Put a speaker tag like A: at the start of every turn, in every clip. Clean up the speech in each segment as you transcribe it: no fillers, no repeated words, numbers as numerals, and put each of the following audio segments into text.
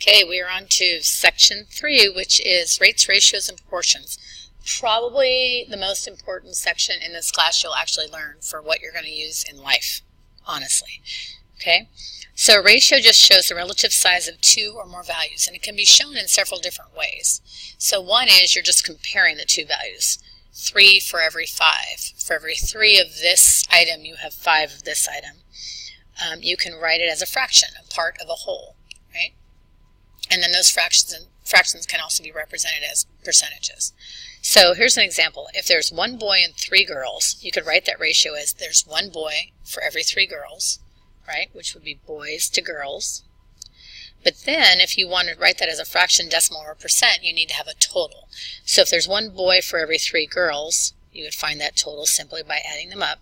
A: Okay, we are on to section 3, which is rates, ratios, and proportions. Probably the most important section in this class you'll actually learn for what you're going to use in life, honestly. Okay, so a ratio just shows the relative size of two or more values, and it can be shown in several different ways. So one is you're just comparing the two values. 3 for every 5. For every 3 of this item, you have 5 of this item. You can write it as a fraction, a part of a whole, right? And then those fractions can also be represented as percentages. So here's an example. If there's 1 boy and 3 girls, you could write that ratio as there's 1 boy for every 3 girls, right? Which would be boys to girls. But then if you want to write that as a fraction, decimal, or percent, you need to have a total. So if there's 1 boy for every 3 girls, you would find that total simply by adding them up.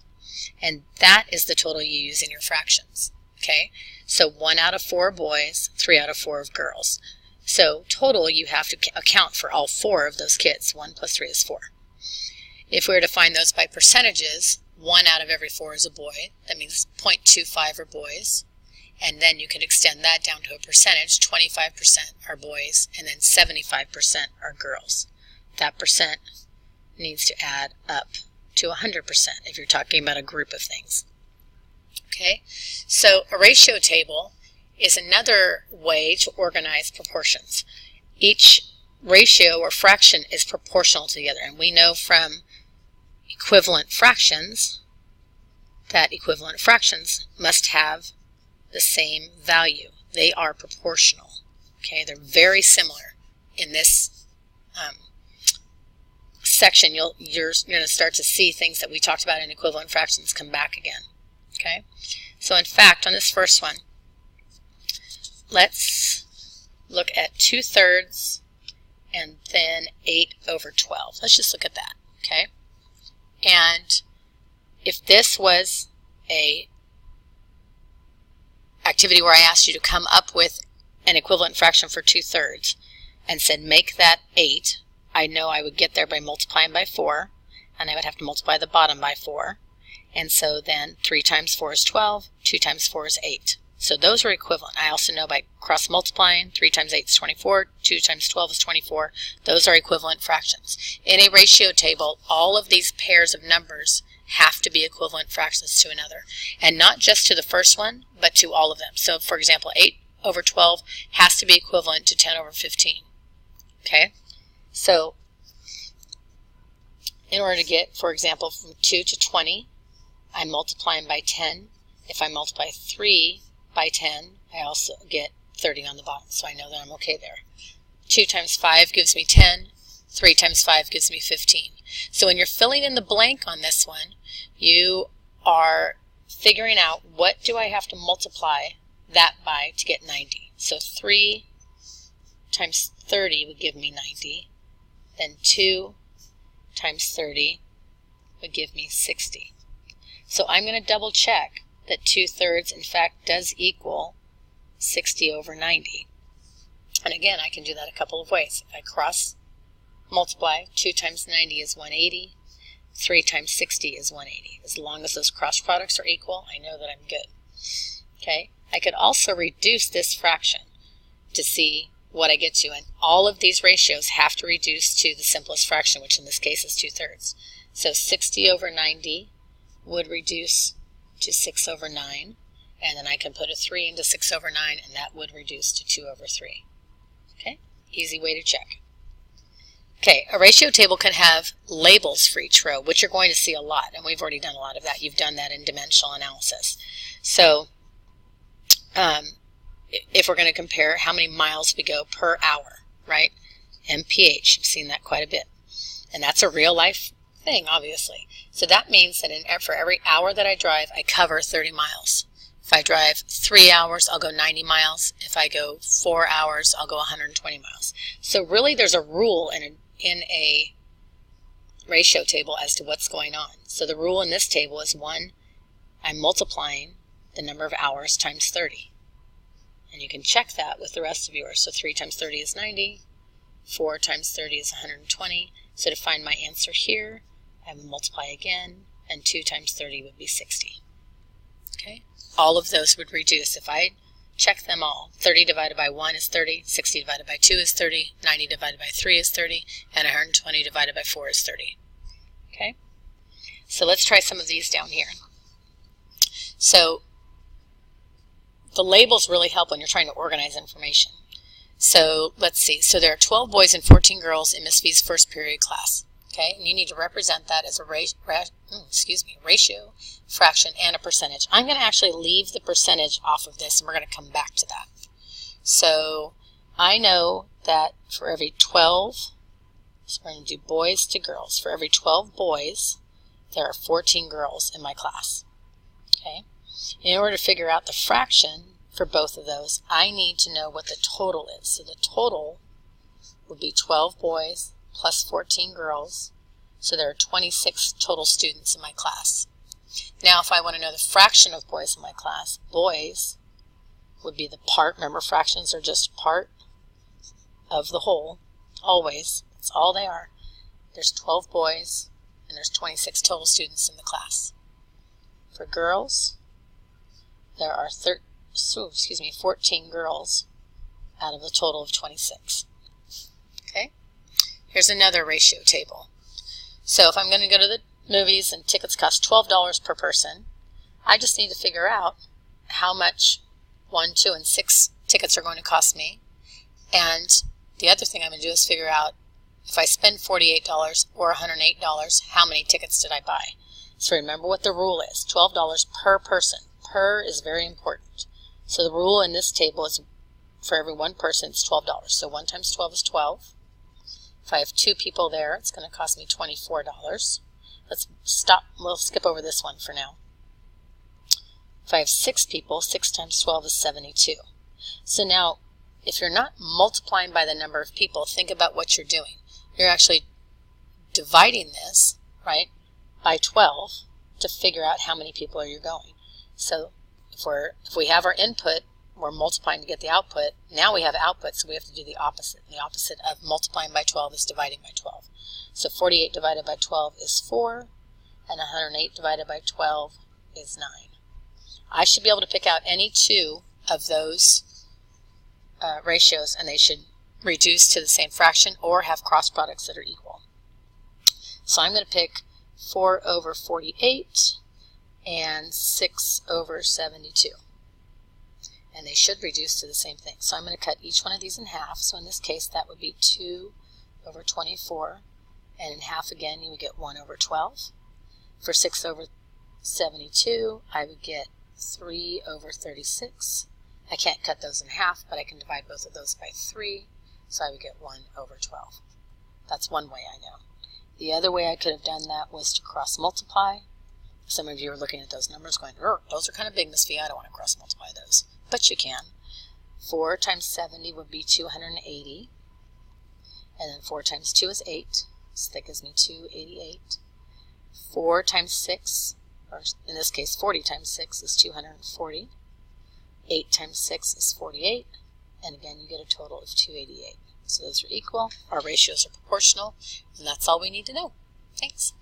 A: And that is the total you use in your fractions. Okay? So 1 out of 4 boys, 3 out of 4 of girls. So total, you have to account for all 4 of those kids. 1 plus 3 is 4. If we were to find those by percentages, 1 out of every 4 is a boy. That means 0.25 are boys. And then you can extend that down to a percentage. 25% are boys, and then 75% are girls. That percent needs to add up to 100% if you're talking about a group of things. Okay, so a ratio table is another way to organize proportions. Each ratio or fraction is proportional to the other, and we know from equivalent fractions that equivalent fractions must have the same value. They are proportional. Okay, they're very similar. In this section, you're going to start to see things that we talked about in equivalent fractions come back again. Okay, so in fact, on this first one, let's look at 2/3 and then 8/12. Let's just look at that. Okay, and if this was a activity where I asked you to come up with an equivalent fraction for 2/3 and said make that 8, I know I would get there by multiplying by 4, and I would have to multiply the bottom by 4. And so then 3 times 4 is 12, 2 times 4 is 8. So those are equivalent. I also know by cross multiplying, 3 times 8 is 24, 2 times 12 is 24. Those are equivalent fractions. In a ratio table, all of these pairs of numbers have to be equivalent fractions to another. And not just to the first one, but to all of them. So for example, 8/12 has to be equivalent to 10/15. Okay? So in order to get, for example, from 2 to 20, I'm multiplying by 10. If I multiply 3 by 10, I also get 30 on the bottom, so I know that I'm okay there. 2 times 5 gives me 10. 3 times 5 gives me 15. So when you're filling in the blank on this one, you are figuring out what do I have to multiply that by to get 90. So 3 times 30 would give me 90. Then 2 times 30 would give me 60. So I'm going to double check that 2/3 in fact does equal 60/90. And again, I can do that a couple of ways. If I cross multiply, 2 times 90 is 180, 3 times 60 is 180. As long as those cross products are equal, I know that I'm good. Okay, I could also reduce this fraction to see what I get to, and all of these ratios have to reduce to the simplest fraction, which in this case is 2/3. So 60/90 would reduce to 6/9, and then I can put a 3 into 6/9, and that would reduce to 2/3. Okay, easy way to check. Okay, a ratio table can have labels for each row, which you're going to see a lot, and we've already done a lot of that. You've done that in dimensional analysis. So if we're going to compare how many miles we go per hour, right? MPH, you've seen that quite a bit. And that's a real life thing, obviously. So that means that for every hour that I drive, I cover 30 miles. If I drive 3 hours, I'll go 90 miles. If I go 4 hours, I'll go 120 miles. So really there's a rule in a ratio table as to what's going on. So the rule in this table is 1, I'm multiplying the number of hours times 30. And you can check that with the rest of yours. So 3 times 30 is 90, 4 times 30 is 120. So to find my answer here, I would multiply again, and 2 times 30 would be 60. Okay? All of those would reduce. If I check them all. 30 divided by 1 is 30, 60 divided by 2 is 30, 90 divided by 3 is 30, and 120 divided by 4 is 30. Okay? So let's try some of these down here. So the labels really help when you're trying to organize information. So let's see. So there are 12 boys and 14 girls in Miss V's first period class. Okay, and you need to represent that as a ratio, fraction, and a percentage. I'm going to actually leave the percentage off of this, and we're going to come back to that. So I know that for every 12, so we're going to do boys to girls. For every 12 boys, there are 14 girls in my class. Okay, in order to figure out the fraction for both of those, I need to know what the total is. So the total would be 12 boys plus 14 girls, so there are 26 total students in my class. Now if I want to know the fraction of boys in my class, boys would be the part. Remember, fractions are just part of the whole, always. That's all they are. There's 12 boys and there's 26 total students in the class. For girls, there are 14 girls out of a total of 26. Okay? Here's another ratio table. So if I'm going to go to the movies and tickets cost $12 per person, I just need to figure out how much 1, 2, and 6 tickets are going to cost me. And the other thing I'm going to do is figure out if I spend $48 or $108, how many tickets did I buy? So remember what the rule is. $12 per person. Per is very important. So the rule in this table is for every one person, it's $12. So 1 times 12 is 12. If I have 2 people there, it's going to cost me $24. Let's stop. We'll skip over this one for now. If I have 6 people, 6 times 12 is 72. So now, if you're not multiplying by the number of people, think about what you're doing. You're actually dividing this, right, by 12 to figure out how many people are you going. So if we have our input, we're multiplying to get the output. Now we have output, so we have to do the opposite. The opposite of multiplying by 12 is dividing by 12. So 48 divided by 12 is 4, and 108 divided by 12 is 9. I should be able to pick out any 2 of those ratios, and they should reduce to the same fraction or have cross products that are equal. So I'm going to pick 4 over 48 and 6 over 72. And they should reduce to the same thing. So I'm going to cut each one of these in half. So in this case, that would be 2 over 24. And in half again, you would get 1 over 12. For 6 over 72, I would get 3 over 36. I can't cut those in half, but I can divide both of those by 3. So I would get 1 over 12. That's one way I know. The other way I could have done that was to cross multiply. Some of you are looking at those numbers going, those are kind of big, Miss V, I don't want to cross multiply those. But you can. 4 times 70 would be 280. And then 4 times 2 is 8. So that gives me 288. 4 times 6, or in this case 40 times 6 is 240. 8 times 6 is 48. And again, you get a total of 288. So those are equal. Our ratios are proportional. And that's all we need to know. Thanks.